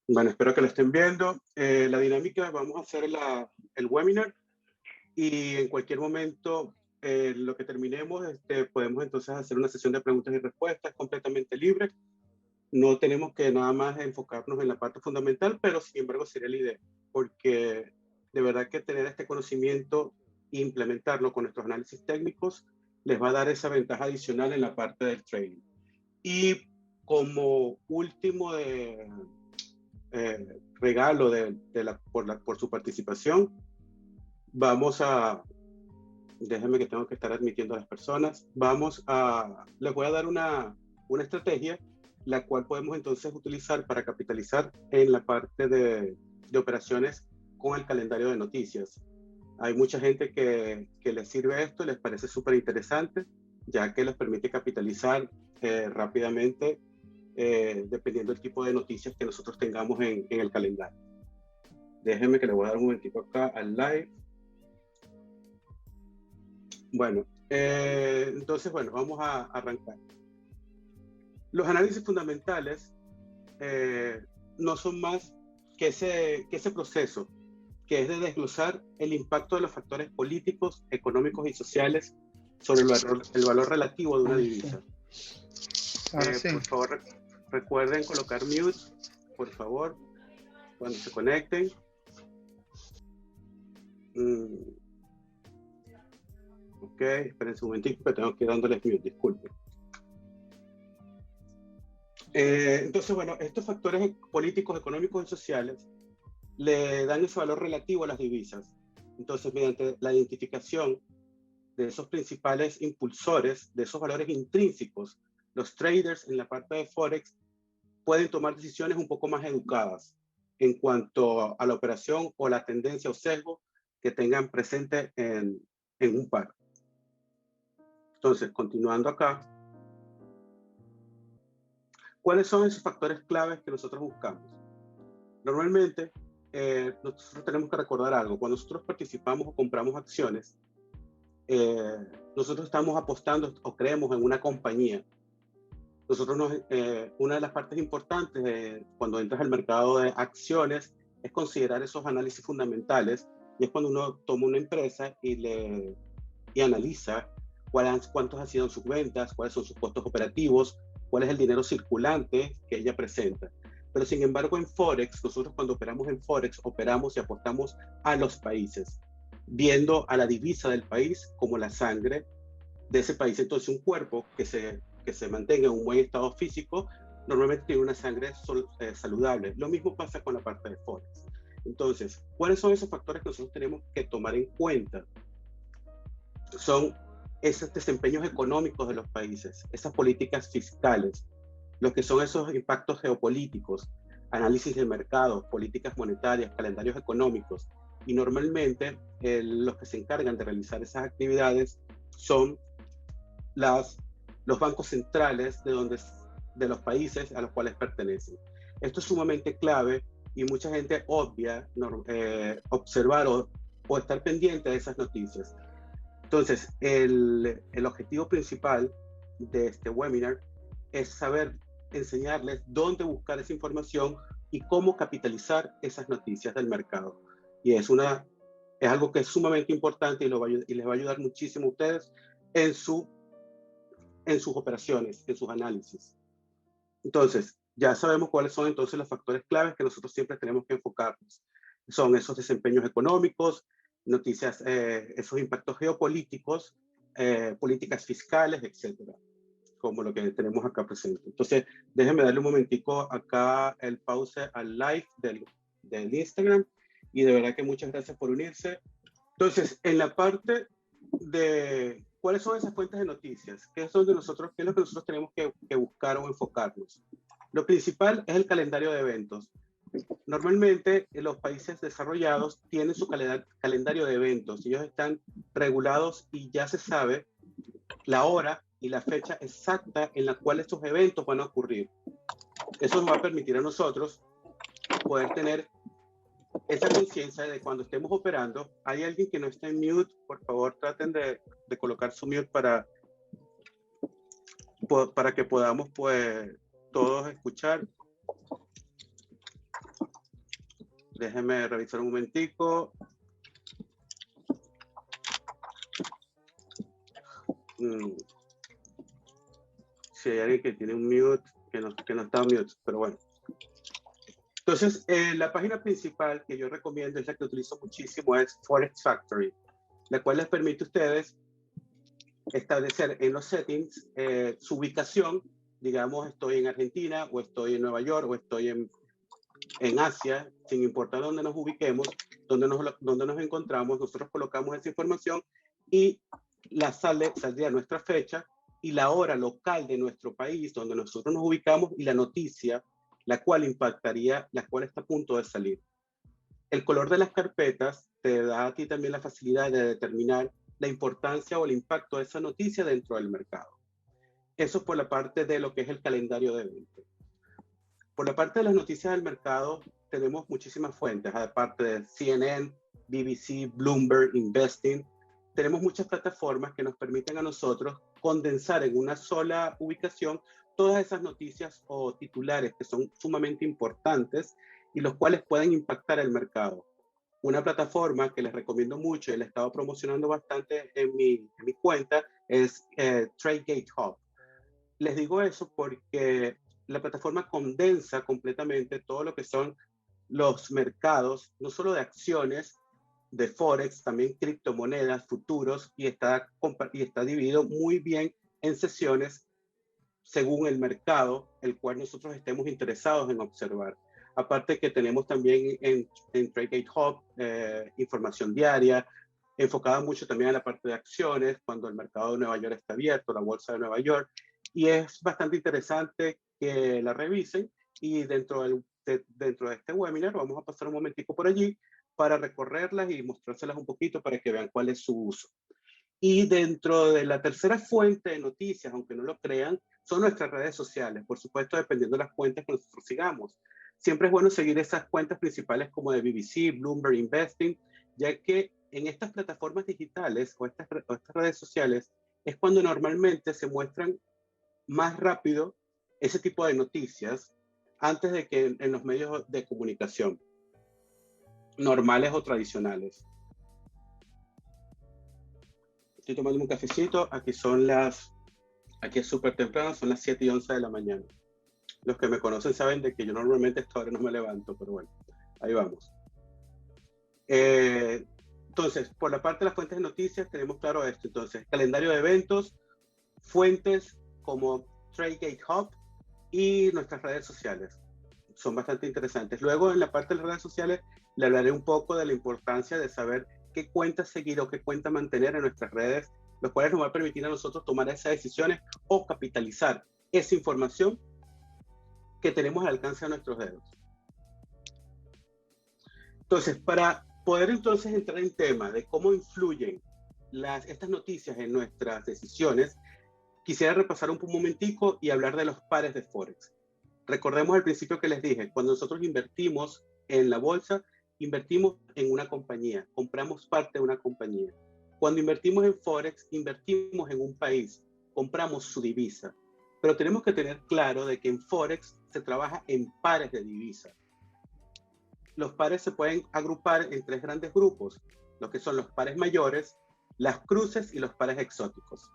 Bueno, espero que lo estén viendo. La dinámica, vamos a hacer el webinar y en cualquier momento, lo que terminemos, podemos entonces hacer una sesión de preguntas y respuestas completamente libre. No tenemos que nada más enfocarnos en la parte fundamental, pero sin embargo sería la idea, porque de verdad que tener este conocimiento e implementarlo con nuestros análisis técnicos les va a dar esa ventaja adicional en la parte del trading. Y como último regalo por su participación, vamos a, déjenme que tengo que estar admitiendo a las personas, les voy a dar una estrategia, la cual podemos entonces utilizar para capitalizar en la parte de operaciones con el calendario de noticias. Hay mucha gente que les sirve esto, les parece súper interesante, ya que les permite capitalizar rápidamente, dependiendo del tipo de noticias que nosotros tengamos en el calendario. Déjenme que le voy a dar un momentito acá al live. Bueno, entonces, bueno, vamos a arrancar. Los análisis fundamentales no son más que ese proceso, que es de desglosar el impacto de los factores políticos, económicos y sociales sobre el valor relativo de una divisa. Sí. Por favor, recuerden colocar mute, por favor, cuando se conecten. Ok, espérense un momentito que tengo que ir dándoles mute, disculpen. Entonces, bueno, estos factores políticos, económicos y sociales le dan ese valor relativo a las divisas. Entonces, mediante la identificación de esos principales impulsores, de esos valores intrínsecos, los traders en la parte de Forex pueden tomar decisiones un poco más educadas en cuanto a la operación o la tendencia o sesgo que tengan presente en un par. Entonces, continuando acá, ¿cuáles son esos factores claves que nosotros buscamos? Normalmente, nosotros tenemos que recordar algo. Cuando nosotros participamos o compramos acciones, nosotros estamos apostando o creemos en una compañía. Una de las partes importantes cuando entras al mercado de acciones es considerar esos análisis fundamentales, y es cuando uno toma una empresa y analiza cuántos han sido sus ventas, cuáles son sus costos operativos, cuál es el dinero circulante que ella presenta. Pero sin embargo en Forex, nosotros cuando operamos en Forex, operamos y apostamos a los países, viendo a la divisa del país como la sangre de ese país. Entonces un cuerpo que se mantenga en un buen estado físico, normalmente tiene una sangre saludable. Lo mismo pasa con la parte de Forex. Entonces, ¿cuáles son esos factores que nosotros tenemos que tomar en cuenta? Son esos desempeños económicos de los países, esas políticas fiscales, lo que son esos impactos geopolíticos, análisis de mercado, políticas monetarias, calendarios económicos. Y normalmente los que se encargan de realizar esas actividades son los bancos centrales de los países a los cuales pertenecen. Esto es sumamente clave y mucha gente obvia observar o estar pendiente de esas noticias. Entonces, el objetivo principal de este webinar es saber enseñarles dónde buscar esa información y cómo capitalizar esas noticias del mercado. Y es algo que es sumamente importante y les va a ayudar muchísimo a ustedes en sus operaciones, en sus análisis. Entonces, ya sabemos cuáles son entonces los factores claves que nosotros siempre tenemos que enfocarnos. Son esos desempeños económicos, noticias, esos impactos geopolíticos, políticas fiscales, etcétera, como lo que tenemos acá presente. Entonces, déjenme darle un momentico acá el pause al live del Instagram, y de verdad que muchas gracias por unirse. Entonces, en la parte de cuáles son esas fuentes de noticias, qué es lo que nosotros tenemos que buscar o enfocarnos. Lo principal es el calendario de eventos. Normalmente los países desarrollados tienen su calendario de eventos. Ellos están regulados y ya se sabe la hora y la fecha exacta en la cual estos eventos van a ocurrir. Eso nos va a permitir a nosotros poder tener esa conciencia de cuando estemos operando. Hay alguien que no está en mute, por favor traten de colocar su mute para que podamos pues todos escuchar. Déjenme revisar un momentico. Si hay alguien que tiene un mute, que no está mute, pero bueno. Entonces, la página principal que yo recomiendo, es la que utilizo muchísimo, es Forex Factory, la cual les permite a ustedes establecer en los settings su ubicación. Digamos, estoy en Argentina, o estoy en Nueva York, o estoy en Asia, sin importar dónde nos ubiquemos, dónde nos encontramos, nosotros colocamos esa información y saldría nuestra fecha y la hora local de nuestro país, donde nosotros nos ubicamos, y la noticia, la cual está a punto de salir. El color de las carpetas te da a ti también la facilidad de determinar la importancia o el impacto de esa noticia dentro del mercado. Eso por la parte de lo que es el calendario de eventos. Por la parte de las noticias del mercado, tenemos muchísimas fuentes, aparte de CNN, BBC, Bloomberg, Investing. Tenemos muchas plataformas que nos permiten a nosotros condensar en una sola ubicación todas esas noticias o titulares que son sumamente importantes y los cuales pueden impactar el mercado. Una plataforma que les recomiendo mucho y la he estado promocionando bastante en mi cuenta es TradeGate Hub. Les digo eso porque la plataforma condensa completamente todo lo que son los mercados, no solo de acciones, de Forex, también criptomonedas, futuros, y está dividido muy bien en sesiones según el mercado, el cual nosotros estemos interesados en observar. Aparte que tenemos también en TradeGate Hub información diaria, enfocada mucho también a la parte de acciones, cuando el mercado de Nueva York está abierto, la bolsa de Nueva York, y es bastante interesante que la revisen, y dentro de este webinar vamos a pasar un momentico por allí para recorrerlas y mostrárselas un poquito para que vean cuál es su uso. Y dentro de la tercera fuente de noticias, aunque no lo crean, son nuestras redes sociales, por supuesto, dependiendo de las cuentas que nosotros sigamos. Siempre es bueno seguir esas cuentas principales como de BBC, Bloomberg, Investing, ya que en estas plataformas digitales o estas redes sociales es cuando normalmente se muestran más rápido ese tipo de noticias antes de que en los medios de comunicación normales o tradicionales. Estoy tomando un cafecito, aquí es súper temprano, son las 7:11 de la mañana. Los que me conocen saben de que yo normalmente a esta hora no me levanto, pero bueno, ahí vamos. Entonces, por la parte de las fuentes de noticias tenemos claro esto. Entonces, calendario de eventos, fuentes como TradeGate Hub y nuestras redes sociales. Son bastante interesantes. Luego, en la parte de las redes sociales, le hablaré un poco de la importancia de saber qué cuenta seguir o qué cuenta mantener en nuestras redes, los cuales nos va a permitir a nosotros tomar esas decisiones o capitalizar esa información que tenemos al alcance de nuestros dedos. Entonces, para poder entonces entrar en tema de cómo influyen estas noticias en nuestras decisiones, quisiera repasar un momentico y hablar de los pares de Forex. Recordemos al principio que les dije, cuando nosotros invertimos en la bolsa, invertimos en una compañía, compramos parte de una compañía. Cuando invertimos en Forex, invertimos en un país, compramos su divisa. Pero tenemos que tener claro de que en Forex se trabaja en pares de divisa. Los pares se pueden agrupar en tres grandes grupos, lo que son los pares mayores, las cruces y los pares exóticos.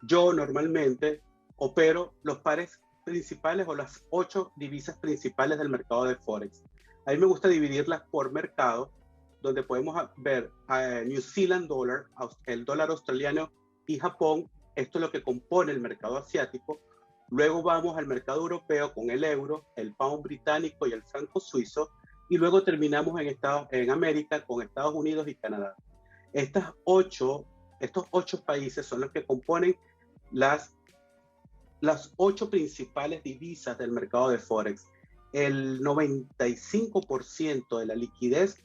Yo normalmente opero los pares principales o las 8 divisas principales del mercado de Forex. A mí me gusta dividirlas por mercado, donde podemos ver New Zealand Dollar, el dólar australiano y Japón. Esto es lo que compone el mercado asiático. Luego vamos al mercado europeo con el euro, el pound británico y el franco suizo. Y luego terminamos en América con Estados Unidos y Canadá. Estos 8 países son los que componen las 8 principales divisas del mercado de Forex. El 95% de la liquidez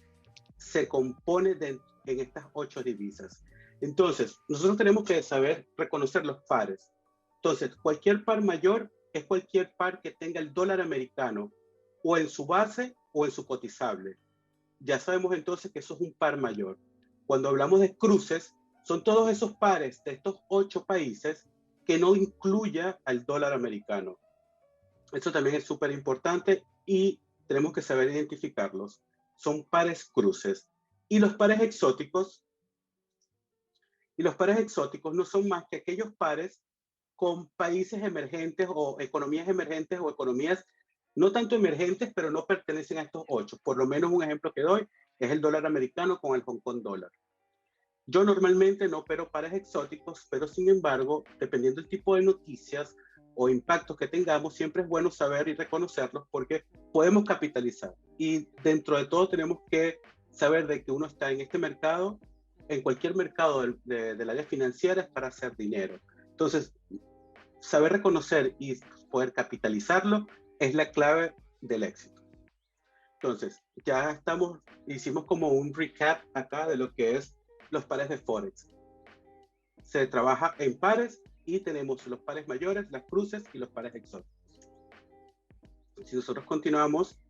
se compone en estas 8 divisas. Entonces, nosotros tenemos que saber reconocer los pares. Entonces, cualquier par mayor es cualquier par que tenga el dólar americano o en su base o en su cotizable. Ya sabemos entonces que eso es un par mayor. Cuando hablamos de cruces, son todos esos pares de estos 8 países que no incluya al dólar americano. Eso también es súper importante y tenemos que saber identificarlos. son pares cruces. Y los pares exóticos no son más que aquellos pares con países emergentes o economías emergentes o economías no tanto emergentes, pero no pertenecen a estos 8. Por lo menos un ejemplo que doy es el dólar americano con el Hong Kong dólar. Yo normalmente no opero pares exóticos, pero sin embargo, dependiendo del tipo de noticias o impactos que tengamos, siempre es bueno saber y reconocerlos porque podemos capitalizar. Y dentro de todo tenemos que saber de que uno está en este mercado, en cualquier mercado del área financiera es para hacer dinero. Entonces, saber reconocer y poder capitalizarlo es la clave del éxito. Entonces, ya hicimos como un recap acá de lo que es los pares de Forex. Se trabaja en pares y tenemos los pares mayores, las cruces y los pares exóticos. Si nosotros continuamos,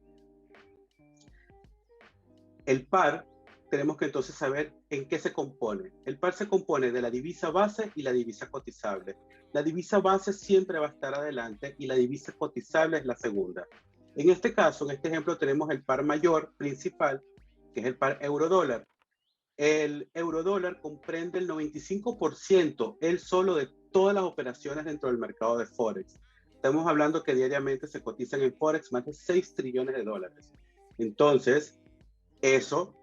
el par, tenemos que entonces saber en qué se compone. El par se compone de la divisa base y la divisa cotizable. La divisa base siempre va a estar adelante y la divisa cotizable es la segunda. En este caso, en este ejemplo, tenemos el par mayor principal, que es el par euro-dólar. El euro-dólar comprende el 95% él solo de todas las operaciones dentro del mercado de Forex. Estamos hablando que diariamente se cotizan en Forex más de 6 trillones de dólares. Entonces, eso,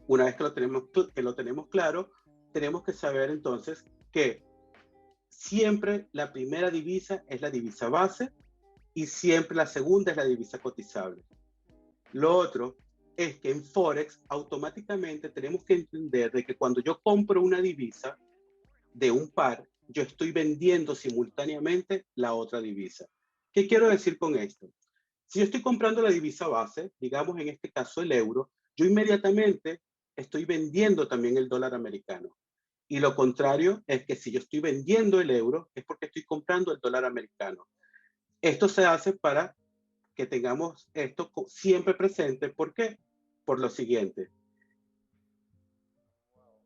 una vez que lo tenemos claro, tenemos que saber entonces que siempre la primera divisa es la divisa base y siempre la segunda es la divisa cotizable. Lo otro es que en Forex automáticamente tenemos que entender de que cuando yo compro una divisa de un par, yo estoy vendiendo simultáneamente la otra divisa. ¿Qué quiero decir con esto? Si yo estoy comprando la divisa base, digamos en este caso el euro, yo inmediatamente estoy vendiendo también el dólar americano. Y lo contrario es que si yo estoy vendiendo el euro, es porque estoy comprando el dólar americano. Esto se hace para que tengamos esto siempre presente. ¿Por qué? Por lo siguiente.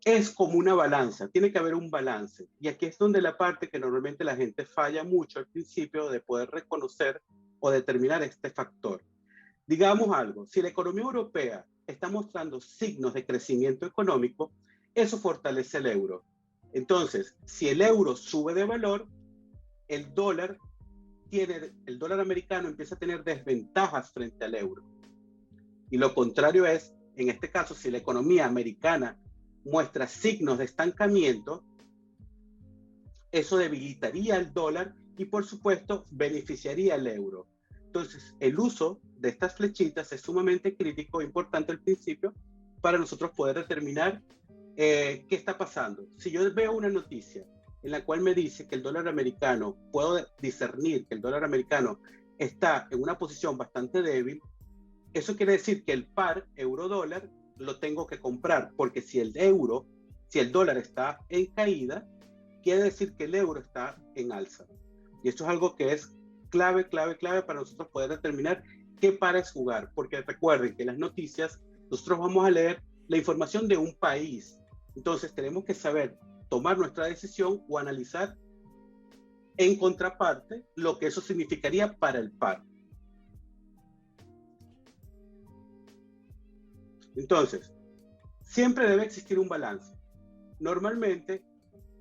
Es como una balanza, tiene que haber un balance. Y aquí es donde la parte que normalmente la gente falla mucho al principio de poder reconocer o determinar este factor. Digamos algo, si la economía europea está mostrando signos de crecimiento económico, eso fortalece el euro. Entonces, si el euro sube de valor, el dólar americano empieza a tener desventajas frente al euro. Y lo contrario es, en este caso, si la economía americana muestra signos de estancamiento, eso debilitaría el dólar y, por supuesto, beneficiaría al euro. Entonces, el uso de estas flechitas es sumamente crítico e importante al principio para nosotros poder determinar qué está pasando. Si yo veo una noticia en la cual me dice que el dólar americano, puedo discernir que el dólar americano está en una posición bastante débil, eso quiere decir que el par euro-dólar lo tengo que comprar, porque si el dólar está en caída, quiere decir que el euro está en alza. Y esto es algo que es clave para nosotros poder determinar qué pares jugar, porque recuerden que en las noticias nosotros vamos a leer la información de un país. Entonces tenemos que saber tomar nuestra decisión o analizar en contraparte lo que eso significaría para el par. Entonces, siempre debe existir un balance. Normalmente,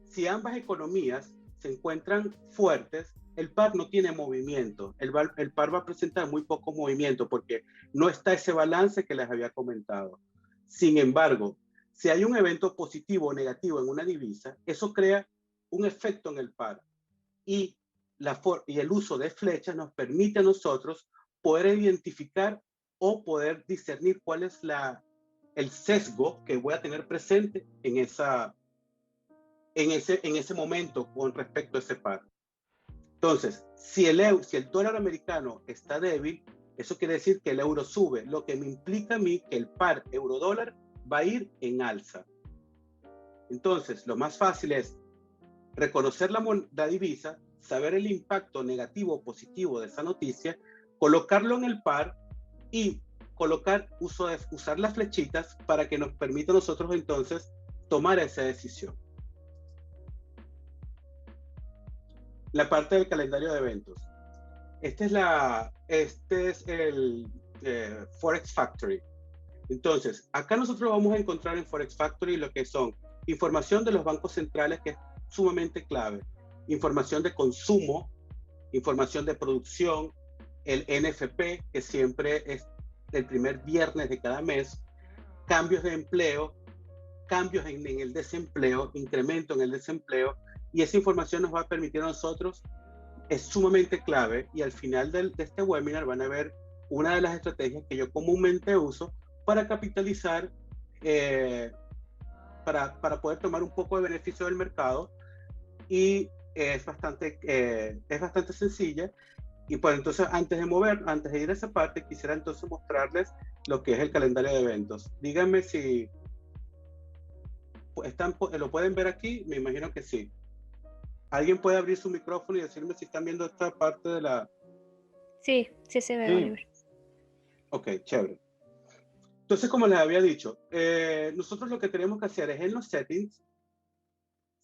si ambas economías se encuentran fuertes, el par no tiene movimiento. El par va a presentar muy poco movimiento porque no está ese balance que les había comentado. Sin embargo, si hay un evento positivo o negativo en una divisa, eso crea un efecto en el par. Y el uso de flechas nos permite a nosotros poder identificar o poder discernir cuál es el sesgo que voy a tener presente en ese momento con respecto a ese par. Entonces, si el dólar americano está débil, eso quiere decir que el euro sube, lo que me implica a mí que el par euro-dólar va a ir en alza. Entonces, lo más fácil es reconocer la divisa, saber el impacto negativo o positivo de esa noticia, colocarlo en el par y usar las flechitas para que nos permita a nosotros entonces tomar esa decisión. La parte del calendario de eventos. Este es el Forex Factory. Entonces, acá nosotros vamos a encontrar en Forex Factory lo que son información de los bancos centrales, que es sumamente clave, información de consumo, información de producción, el NFP, que siempre es el primer viernes de cada mes, cambios de empleo, cambios en el desempleo, incremento en el desempleo, y esa información nos va a permitir a nosotros, es sumamente clave, y al final de este webinar van a ver una de las estrategias que yo comúnmente uso para capitalizar, para poder tomar un poco de beneficio del mercado, y es bastante sencilla. Y pues entonces, antes de ir a esa parte, quisiera entonces mostrarles lo que es el calendario de eventos. Díganme si lo pueden ver aquí. Me imagino que sí. ¿Alguien puede abrir su micrófono y decirme si están viendo esta parte de la...? Sí, sí se ve, Oliver. Ok, chévere. Entonces, como les había dicho, nosotros lo que tenemos que hacer es en los settings,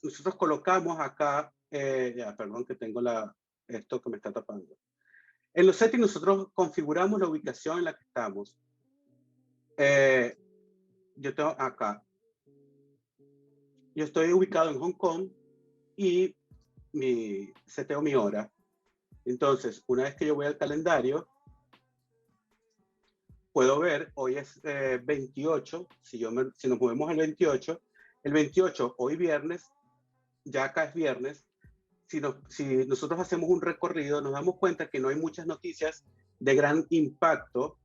nosotros colocamos acá, perdón que tengo esto que me está tapando. En los settings nosotros configuramos la ubicación en la que estamos. Yo tengo acá. Yo estoy ubicado en Hong Kong y seteo mi hora. Entonces, una vez que yo voy al calendario, puedo ver, hoy es 28, si nos movemos al 28, hoy viernes, ya acá es viernes, si nosotros hacemos un recorrido, nos damos cuenta que no hay muchas noticias de gran impacto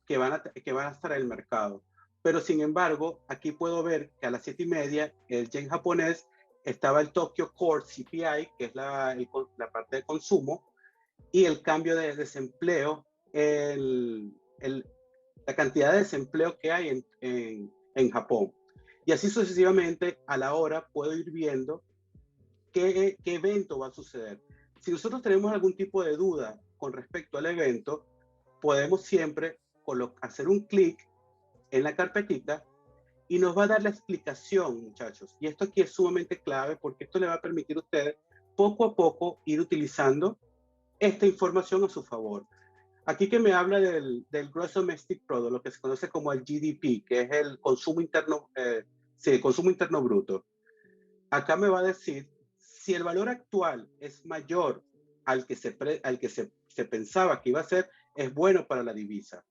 que van a estar en el mercado. Pero sin embargo, aquí puedo ver que a las 7:30, el yen japonés, estaba el Tokyo Core CPI, que es la parte de consumo, y el cambio de desempleo, la cantidad de desempleo que hay en Japón. Y así sucesivamente, a la hora puedo ir viendo qué evento va a suceder. Si nosotros tenemos algún tipo de duda con respecto al evento, podemos siempre hacer un clic en la carpetita y nos va a dar la explicación, muchachos. Y esto aquí es sumamente clave, porque esto le va a permitir a ustedes poco a poco ir utilizando esta información a su favor. Aquí que me habla del Gross Domestic Product, lo que se conoce como el GDP, que es el consumo interno, el consumo interno bruto. Acá me va a decir si el valor actual es mayor al que se pensaba que iba a ser, es bueno para la divisa.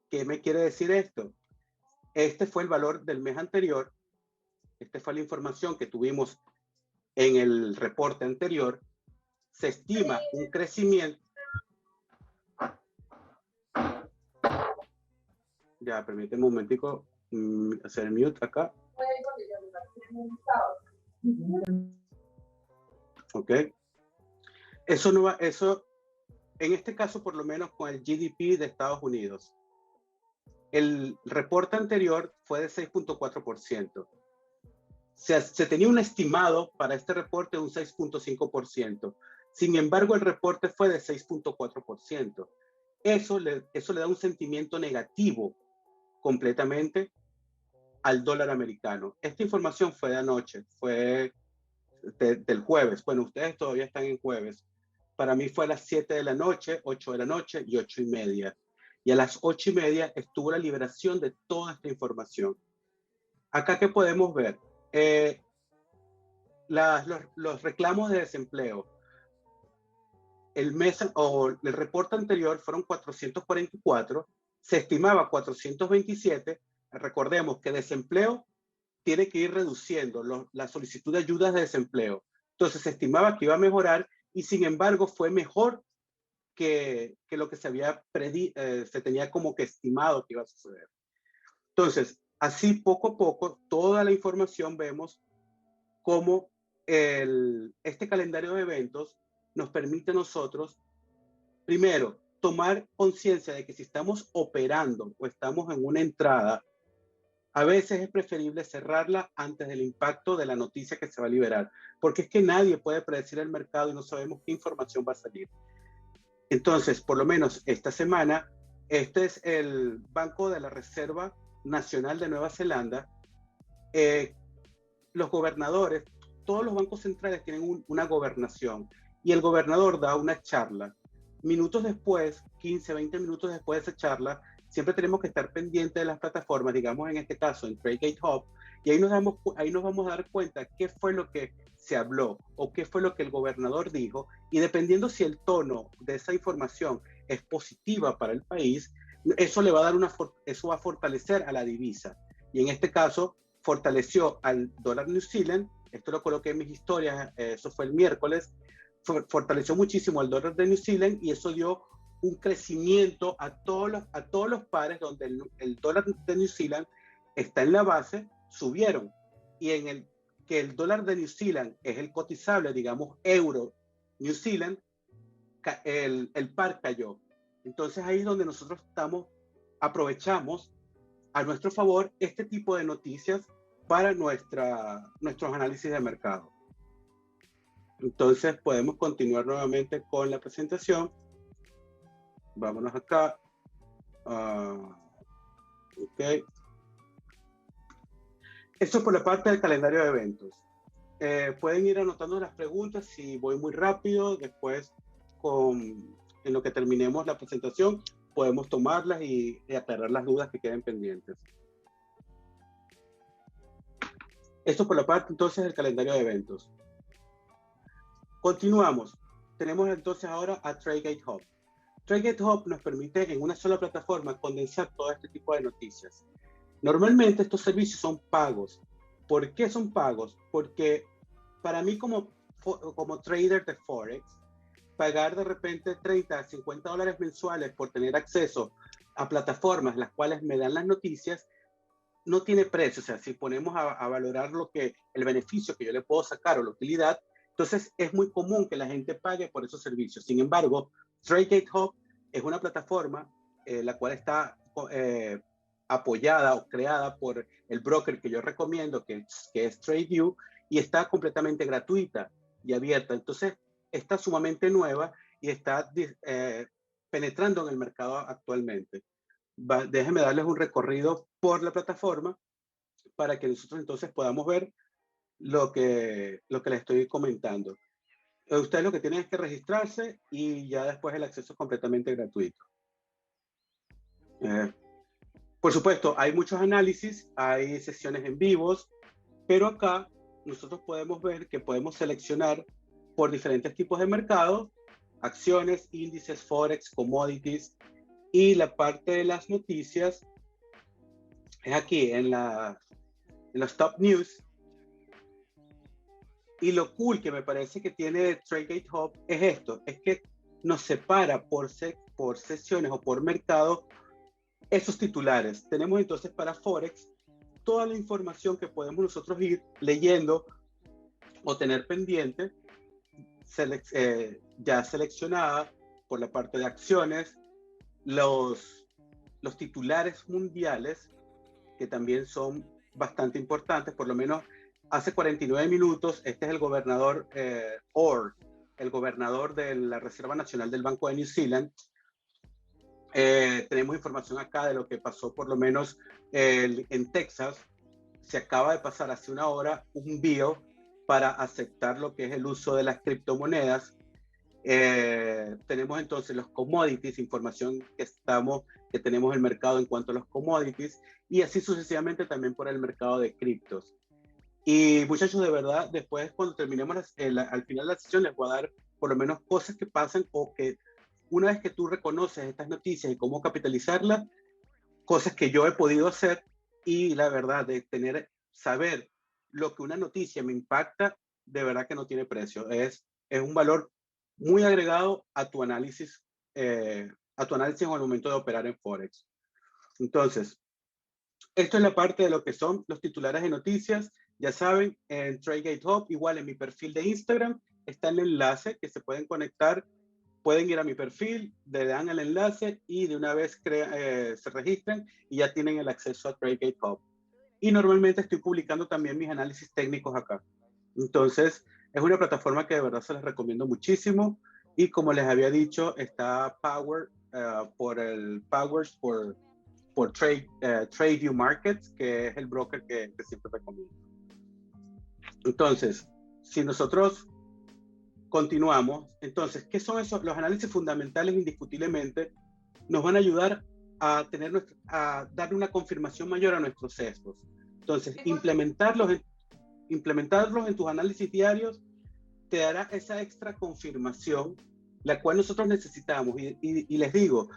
¿Qué me quiere decir esto? Este fue el valor del mes anterior, esta fue la información que tuvimos en el reporte anterior. Se estima un crecimiento. Ya, permíteme un momentico hacer mute acá. Ok. Eso, en este caso, por lo menos con el GDP de Estados Unidos. El reporte anterior fue de 6.4%. Se tenía un estimado para este reporte de un 6.5%. Sin embargo, el reporte fue de 6.4%. Eso le da un sentimiento negativo completamente al dólar americano. Esta información fue de anoche, fue del jueves. Bueno, ustedes todavía están en jueves. Para mí fue a las 7 de la noche, 8 de la noche y 8:30. Y a las 8:30 estuvo la liberación de toda esta información. Acá, ¿qué podemos ver? Los reclamos de desempleo. El reporte anterior fueron 444, se estimaba 427. Recordemos que desempleo tiene que ir reduciendo la solicitud de ayudas de desempleo. Entonces se estimaba que iba a mejorar, y sin embargo fue mejor que lo que se tenía como que estimado que iba a suceder. Entonces, así poco a poco, toda la información, vemos cómo este calendario de eventos nos permite a nosotros, primero, tomar conciencia de que si estamos operando o estamos en una entrada, a veces es preferible cerrarla antes del impacto de la noticia que se va a liberar, porque es que nadie puede predecir el mercado y no sabemos qué información va a salir. Entonces, por lo menos esta semana, este es el Banco de la Reserva Nacional de Nueva Zelanda. Los gobernadores, todos los bancos centrales tienen una gobernación, y el gobernador da una charla. Minutos después, 15, 20 minutos después de esa charla, siempre tenemos que estar pendientes de las plataformas, digamos en este caso en TradeGate Hub, y ahí nos vamos a dar cuenta qué fue lo que se habló o qué fue lo que el gobernador dijo, y dependiendo si el tono de esa información es positiva para el país, eso le va a dar eso va a fortalecer a la divisa. Y en este caso, fortaleció al dólar New Zealand. Esto lo coloqué en mis historias, eso fue el miércoles. Fortaleció muchísimo al dólar de New Zealand y eso dio un crecimiento a todos los pares donde el dólar de New Zealand está en la base, subieron. Y que el dólar de New Zealand es el cotizable, digamos, euro New Zealand, el par cayó. Entonces ahí es donde nosotros aprovechamos a nuestro favor este tipo de noticias para nuestros análisis de mercado. Entonces podemos continuar nuevamente con la presentación. Vámonos acá. Ok. Esto es por la parte del calendario de eventos. Pueden ir anotando las preguntas si voy muy rápido. Después, en lo que terminemos la presentación, podemos tomarlas y aclarar las dudas que queden pendientes. Esto por la parte entonces del calendario de eventos. Continuamos. Tenemos entonces ahora a TradeGate Hub. TradeGate Hub nos permite en una sola plataforma condensar todo este tipo de noticias. Normalmente estos servicios son pagos. ¿Por qué son pagos? Porque para mí como trader de Forex, pagar de repente 30 a 50 dólares mensuales por tener acceso a plataformas las cuales me dan las noticias, no tiene precio. O sea, si ponemos a valorar el beneficio que yo le puedo sacar o la utilidad, entonces es muy común que la gente pague por esos servicios. Sin embargo, TradeGate Hub es una plataforma la cual está apoyada o creada por el broker que yo recomiendo, que es TradeView, y está completamente gratuita y abierta. Entonces, está sumamente nueva y está penetrando en el mercado actualmente. Déjenme darles un recorrido por la plataforma para que nosotros entonces podamos ver lo que les estoy comentando. Ustedes lo que tienen es que registrarse y ya después el acceso es completamente gratuito. Por supuesto, hay muchos análisis, hay sesiones en vivos, pero acá nosotros podemos ver que podemos seleccionar por diferentes tipos de mercados, acciones, índices, forex, commodities, y la parte de las noticias es aquí en los top news. Y lo cool que me parece que tiene TradeGate Hub es esto, es que nos separa por sesiones o por mercado esos titulares. Tenemos entonces para Forex toda la información que podemos nosotros ir leyendo o tener pendiente, ya seleccionada por la parte de acciones, los titulares mundiales, que también son bastante importantes. Por lo menos hace 49 minutos, este es el gobernador Orr, el gobernador de la Reserva Nacional del Banco de New Zealand. Tenemos información acá de lo que pasó por lo menos en Texas. Se acaba de pasar hace una hora un bill para aceptar lo que es el uso de las criptomonedas. Tenemos entonces los commodities, información que tenemos el mercado en cuanto a los commodities, y así sucesivamente también por el mercado de criptos. Y muchachos, de verdad, después cuando terminemos al final de la sesión les voy a dar por lo menos cosas que pasan, o que una vez que tú reconoces estas noticias y cómo capitalizarlas, cosas que yo he podido hacer, y la verdad de saber lo que una noticia me impacta, de verdad que no tiene precio. Es un valor muy agregado a tu análisis en el momento de operar en Forex. Entonces, esto es la parte de lo que son los titulares de noticias. Ya saben, en TradeGate Hub, igual en mi perfil de Instagram, está el enlace que se pueden conectar. Pueden ir a mi perfil, le dan el enlace y de una vez se registran y ya tienen el acceso a TradeGate Hub. Y normalmente estoy publicando también mis análisis técnicos acá. Entonces, es una plataforma que de verdad se les recomiendo muchísimo. Y como les había dicho, está Powers por TradeView Markets, que es el broker que siempre recomiendo. Entonces, si nosotros continuamos, entonces, ¿qué son esos? Los análisis fundamentales indiscutiblemente nos van a ayudar a darle una confirmación mayor a nuestros sesgos. Entonces, implementarlos en tus análisis diarios te dará esa extra confirmación, la cual nosotros necesitamos. Y les digo,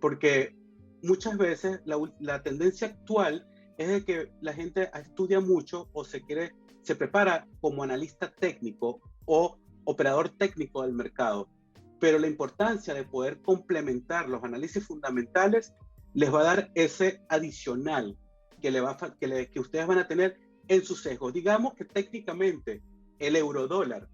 porque muchas veces la tendencia actual es de que la gente estudia mucho o se prepara como analista técnico o operador técnico del mercado, pero la importancia de poder complementar los análisis fundamentales les va a dar ese adicional que ustedes van a tener en sus sesgos. Digamos que técnicamente el eurodólar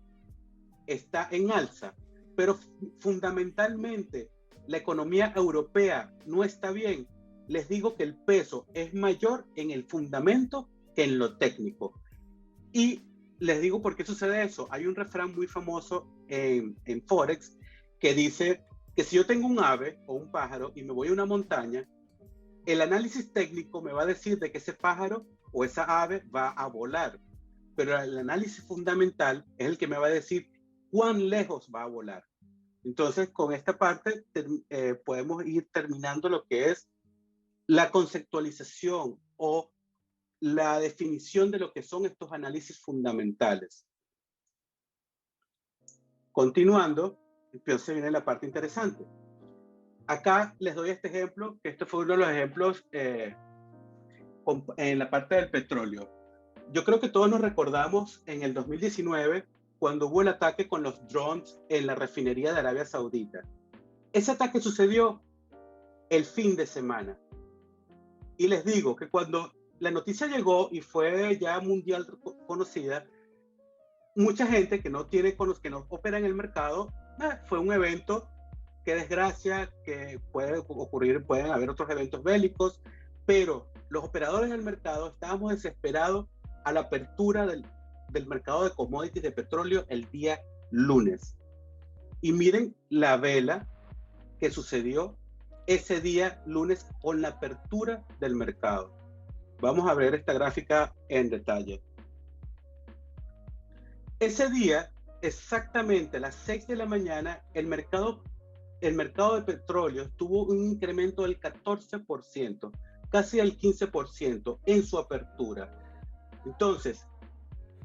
está en alza, pero fundamentalmente la economía europea no está bien. Les digo que el peso es mayor en el fundamento que en lo técnico. Y les digo por qué sucede eso. Hay un refrán muy famoso en Forex que dice que si yo tengo un ave o un pájaro y me voy a una montaña, el análisis técnico me va a decir de que ese pájaro o esa ave va a volar, pero el análisis fundamental es el que me va a decir cuán lejos va a volar. Entonces, con esta parte podemos ir terminando lo que es la conceptualización o la definición de lo que son estos análisis fundamentales. Continuando, entonces viene la parte interesante. Acá les doy este ejemplo, que este fue uno de los ejemplos en la parte del petróleo. Yo creo que todos nos recordamos en el 2019 cuando hubo el ataque con los drones en la refinería de Arabia Saudita. Ese ataque sucedió el fin de semana. Y les digo que cuando la noticia llegó y fue ya mundial conocida, mucha gente que no opera en el mercado, fue un evento, qué desgracia, que puede ocurrir, pueden haber otros eventos bélicos, pero los operadores del mercado estábamos desesperados a la apertura del mercado de commodities de petróleo el día lunes. Y miren la vela que sucedió ese día lunes con la apertura del mercado. Vamos a ver esta gráfica en detalle. Ese día, exactamente a las 6 de la mañana, el mercado de petróleo tuvo un incremento del 14%, casi al 15% en su apertura. Entonces,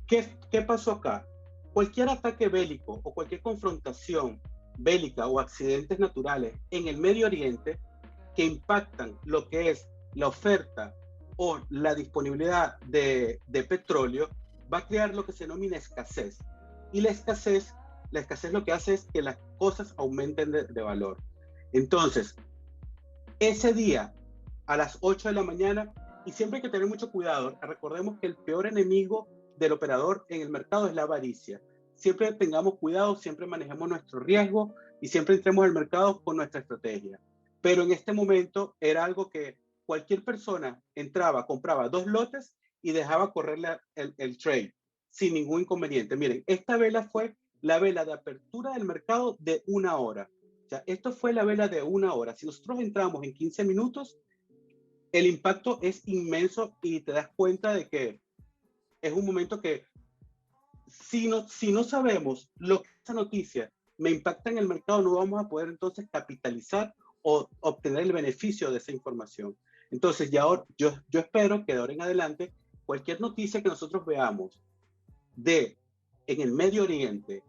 ¿qué pasó acá? Cualquier ataque bélico o cualquier confrontación bélica o accidentes naturales en el Medio Oriente que impactan lo que es la oferta o la disponibilidad de petróleo, va a crear lo que se denomina escasez. Y la escasez lo que hace es que las cosas aumenten de valor. Entonces, ese día, a las 8 de la mañana, y siempre hay que tener mucho cuidado, recordemos que el peor enemigo del operador en el mercado es la avaricia. Siempre tengamos cuidado, siempre manejemos nuestro riesgo y siempre entremos al mercado con nuestra estrategia. Pero en este momento era algo que cualquier persona entraba, compraba 2 lotes y dejaba correr el trade sin ningún inconveniente. Miren, esta vela fue la vela de apertura del mercado de 1 hora. O sea, esto fue la vela de 1 hora. Si nosotros entramos en 15 minutos, el impacto es inmenso y te das cuenta de que es un momento que si no sabemos lo que esa noticia me impacta en el mercado, no vamos a poder entonces capitalizar o obtener el beneficio de esa información. Entonces, ya ahora, yo espero que de ahora en adelante, cualquier noticia que nosotros veamos en el Medio Oriente,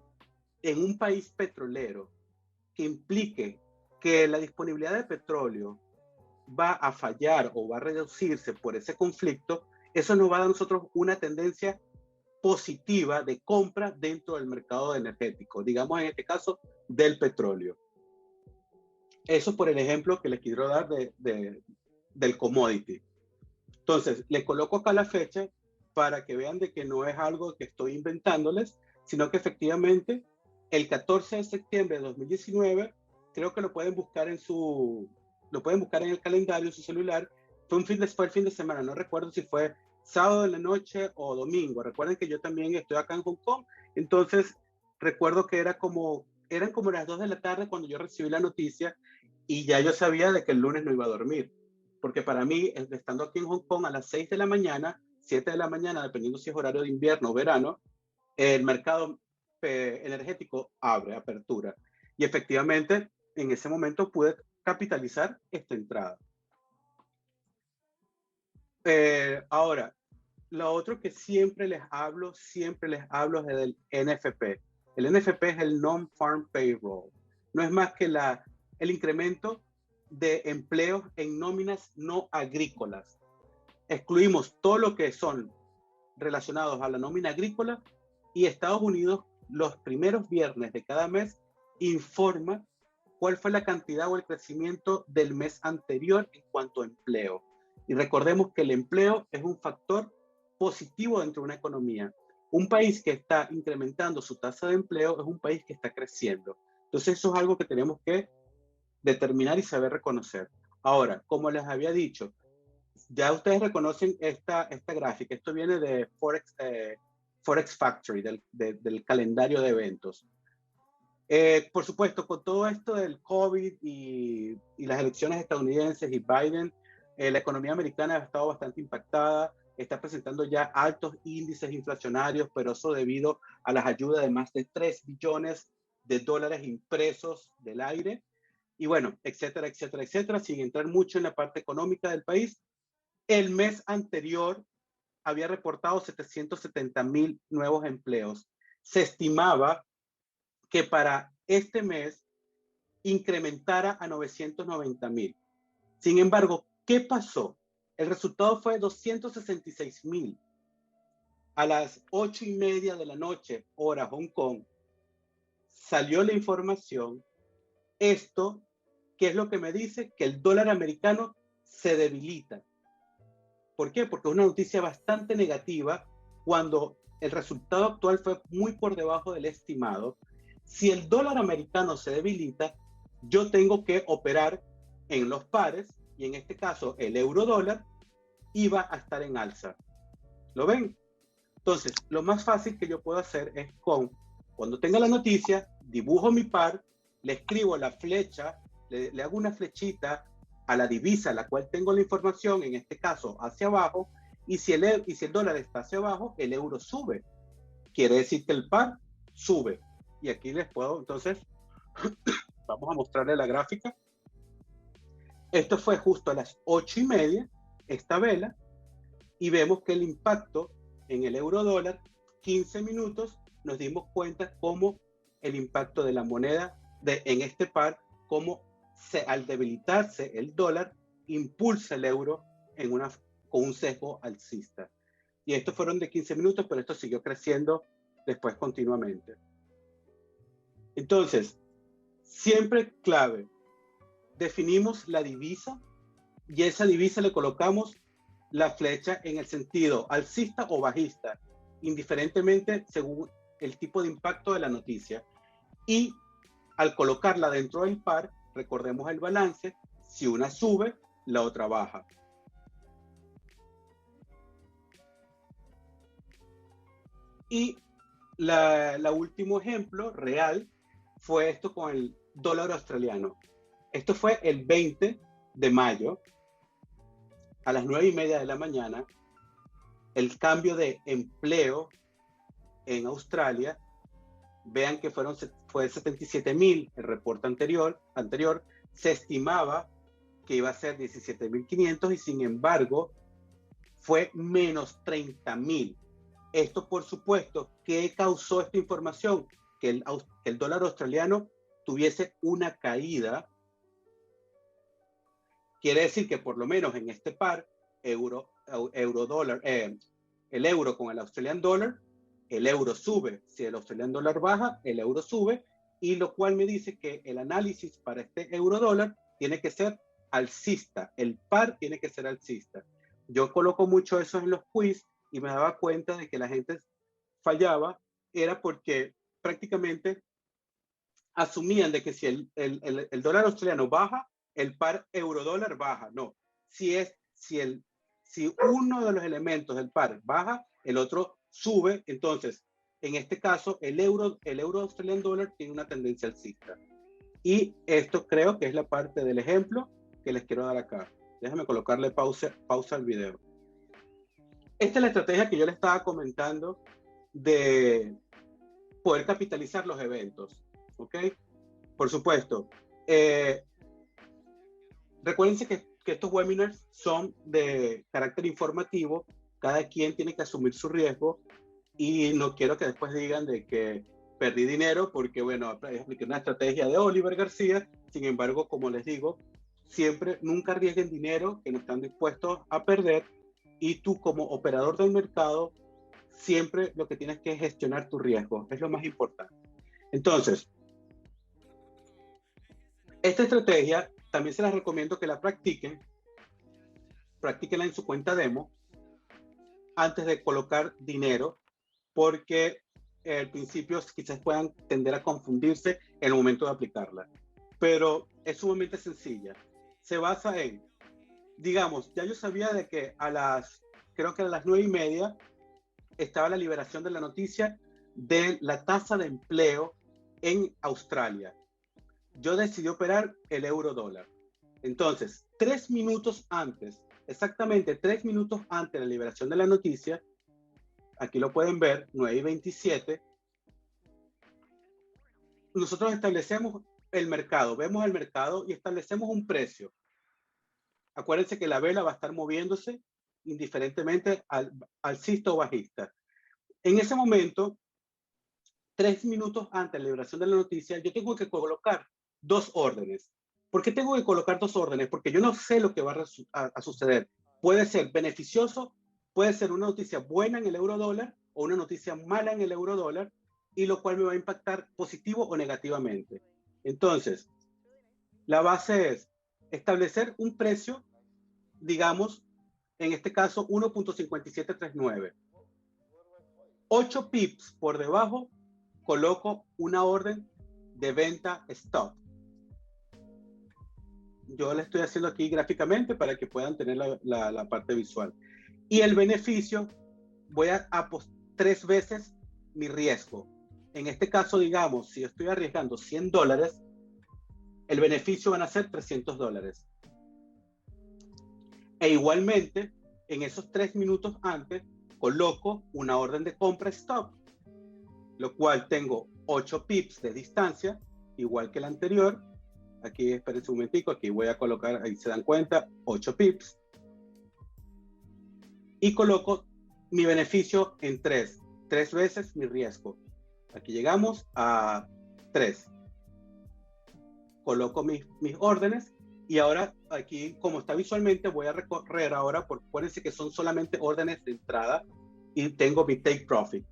en un país petrolero, que implique que la disponibilidad de petróleo va a fallar o va a reducirse por ese conflicto, eso nos va a dar a nosotros una tendencia positiva de compra dentro del mercado energético, digamos en este caso del petróleo. Eso por el ejemplo que les quiero dar del commodity. Entonces, les coloco acá la fecha para que vean de que no es algo que estoy inventándoles, sino que efectivamente el 14 de septiembre de 2019, creo que lo pueden buscar en el calendario, en su celular, fue el fin de semana, no recuerdo si fue sábado en la noche o domingo. Recuerden que yo también estoy acá en Hong Kong, entonces recuerdo que eran como las 2 de la tarde cuando yo recibí la noticia y ya yo sabía de que el lunes no iba a dormir, porque para mí, estando aquí en Hong Kong a las 6 de la mañana, 7 de la mañana, dependiendo si es horario de invierno o verano, el mercado energético apertura. Y efectivamente, en ese momento pude capitalizar esta entrada. Ahora, lo otro que siempre les hablo es del NFP. El NFP es el Non-Farm Payroll. No es más que el incremento de empleos en nóminas no agrícolas. Excluimos todo lo que son relacionados a la nómina agrícola y Estados Unidos los primeros viernes de cada mes informa cuál fue la cantidad o el crecimiento del mes anterior en cuanto a empleo. Y recordemos que el empleo es un factor positivo dentro de una economía. Un país que está incrementando su tasa de empleo es un país que está creciendo. Entonces eso es algo que tenemos que determinar y saber reconocer. Ahora, como les había dicho, ya ustedes reconocen esta gráfica. Esto viene de Forex Factory, del calendario de eventos. Por supuesto, con todo esto del COVID y las elecciones estadounidenses y Biden, la economía americana ha estado bastante impactada, está presentando ya altos índices inflacionarios, pero eso debido a las ayudas de más de 3 billones de dólares impresos del aire, y bueno, etcétera, etcétera, etcétera, sin entrar mucho en la parte económica del país. El mes anterior había reportado 770,000 nuevos empleos. Se estimaba que para este mes incrementara a 990,000. Sin embargo, ¿qué pasó? El resultado fue 266,000. A las 8:30 de la noche, hora Hong Kong, salió la información. Esto, ¿qué es lo que me dice? Que el dólar americano se debilita. ¿Por qué? Porque es una noticia bastante negativa cuando el resultado actual fue muy por debajo del estimado. Si el dólar americano se debilita, yo tengo que operar en los pares, y en este caso el euro dólar iba a estar en alza. ¿Lo ven? Entonces, lo más fácil que yo puedo hacer es cuando tenga la noticia, dibujo mi par, le escribo la flecha, le hago una flechita a la divisa a la cual tengo la información, en este caso hacia abajo, y si el dólar está hacia abajo, el euro sube. Quiere decir que el par sube. Y aquí les puedo, entonces, vamos a mostrarle la gráfica. Esto fue justo a las 8:30, esta vela, y vemos que el impacto en el euro dólar, 15 minutos, nos dimos cuenta cómo el impacto de la moneda en este par, cómo al debilitarse el dólar, impulsa el euro con un sesgo alcista. Y estos fueron de 15 minutos, pero esto siguió creciendo después continuamente. Entonces, siempre clave, definimos la divisa y a esa divisa le colocamos la flecha en el sentido alcista o bajista, indiferentemente según el tipo de impacto de la noticia. Y al colocarla dentro del par, recordemos el balance, si una sube, la otra baja. Y la último ejemplo real fue esto con el dólar australiano. Esto fue el 20 de mayo, a las 9:30 de la mañana, el cambio de empleo en Australia. Vean que fue 77,000 el reporte anterior. Se estimaba que iba a ser 17,500 y sin embargo fue menos 30,000. Esto, por supuesto, ¿qué causó esta información? Que el dólar australiano tuviese una caída. Quiere decir que por lo menos en este par, euro-dólar, el euro con el Australian dollar, el euro sube. Si el Australian dollar baja, el euro sube, y lo cual me dice que el análisis para este euro dólar tiene que ser alcista. El par tiene que ser alcista. Yo coloco mucho eso en los quiz y me daba cuenta de que la gente fallaba, era porque prácticamente asumían de que si el dólar australiano baja, el par euro-dólar baja. No, si uno de los elementos del par baja, el otro sube. Entonces, en este caso, el euro australian dólar tiene una tendencia alcista. Y esto creo que es la parte del ejemplo que les quiero dar acá. Déjame colocarle pausa al video. Esta es la estrategia que yo les estaba comentando de poder capitalizar los eventos. ¿Ok? Por supuesto. Recuérdense que que estos webinars son de carácter informativo, cada quien tiene que asumir su riesgo y no quiero que después digan de que perdí dinero porque, bueno, apliqué una estrategia de Oliver García. Sin embargo, como les digo, siempre, nunca arriesguen dinero que no están dispuestos a perder, y tú como operador del mercado, siempre lo que tienes que es gestionar tu riesgo, es lo más importante. Entonces, esta estrategia también se las recomiendo que la practíquenla en su cuenta demo antes de colocar dinero, porque al principio quizás puedan tender a confundirse en el momento de aplicarla, pero es sumamente sencilla. Se basa en, digamos, ya yo sabía de que creo que a las 9:30 estaba la liberación de la noticia de la tasa de empleo en Australia. Yo decidí operar el euro dólar. Entonces, 3 minutos antes, exactamente 3 minutos antes de la liberación de la noticia, aquí lo pueden ver, 9:27, nosotros establecemos el mercado, vemos el mercado y establecemos un precio. Acuérdense que la vela va a estar moviéndose indiferentemente alcista o bajista. En ese momento, 3 minutos antes de la liberación de la noticia, yo tengo que colocar 2 órdenes. ¿Por qué tengo que colocar 2 órdenes? Porque yo no sé lo que va a suceder. Puede ser beneficioso, puede ser una noticia buena en el euro dólar o una noticia mala en el euro dólar, y lo cual me va a impactar positivo o negativamente. Entonces, la base es establecer un precio, digamos, en este caso 1.5739. 8 pips por debajo, coloco una orden de venta stop. Yo le estoy haciendo aquí gráficamente para que puedan tener la parte visual. Y el beneficio, voy a 3 veces mi riesgo. En este caso, digamos, si yo estoy arriesgando $100, el beneficio van a ser $300. E igualmente, en esos 3 minutos antes, coloco una orden de compra stop, lo cual tengo 8 pips de distancia, igual que el anterior. Aquí, espérense un momentico, aquí voy a colocar, ahí se dan cuenta, 8 pips. Y coloco mi beneficio en 3 veces mi riesgo. Aquí llegamos a 3. Coloco mis órdenes y ahora aquí, como está visualmente, voy a recorrer ahora, porque acuérdense que son solamente órdenes de entrada y tengo mi take profit.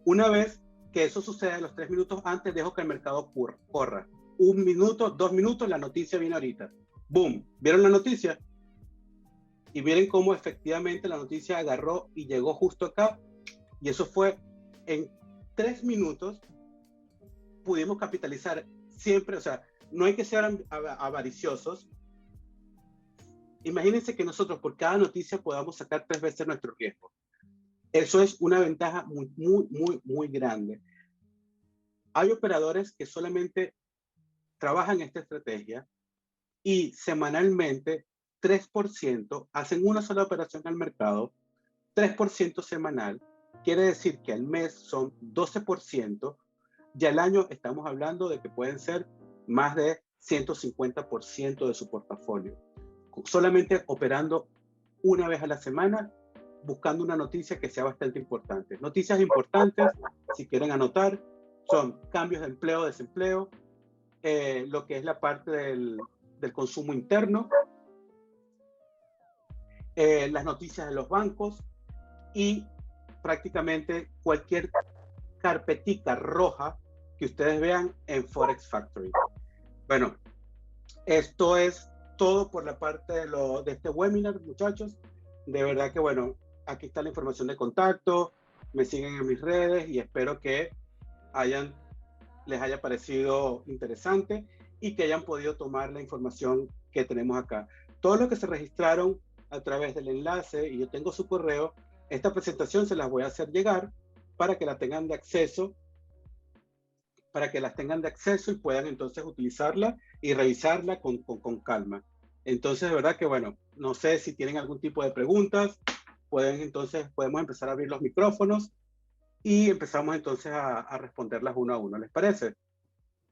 Una vez que eso sucede, los 3 minutos antes, dejo que el mercado corra. 1 minuto, 2 minutos, la noticia viene ahorita. ¡Boom! ¿Vieron la noticia? Y miren cómo efectivamente la noticia agarró y llegó justo acá. Y eso fue en 3 minutos. Pudimos capitalizar siempre, o sea, no hay que ser avariciosos. Imagínense que nosotros por cada noticia podamos sacar 3 veces nuestro riesgo. Eso es una ventaja muy, muy, muy, muy grande. Hay operadores que solamente trabajan esta estrategia y semanalmente 3% hacen una sola operación al mercado, 3% semanal, quiere decir que al mes son 12%, y al año estamos hablando de que pueden ser más de 150% de su portafolio, solamente operando una vez a la semana, buscando una noticia que sea bastante importante. Noticias importantes, si quieren anotar, son cambios de empleo, desempleo, lo que es la parte del consumo interno, las noticias de los bancos y prácticamente cualquier carpetica roja que ustedes vean en Forex Factory. Bueno, esto es todo por la parte de este webinar, muchachos. De verdad que, bueno, aquí está la información de contacto, me siguen en mis redes y espero que les haya parecido interesante y que hayan podido tomar la información que tenemos acá. Todos los que se registraron a través del enlace, y yo tengo su correo, esta presentación se las voy a hacer llegar para que la tengan de acceso, y puedan entonces utilizarla y revisarla con calma. Entonces, de verdad que, bueno, no sé si tienen algún tipo de preguntas, podemos empezar a abrir los micrófonos y empezamos entonces a responderlas uno a uno. ¿Les parece?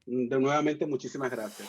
Nuevamente, muchísimas gracias.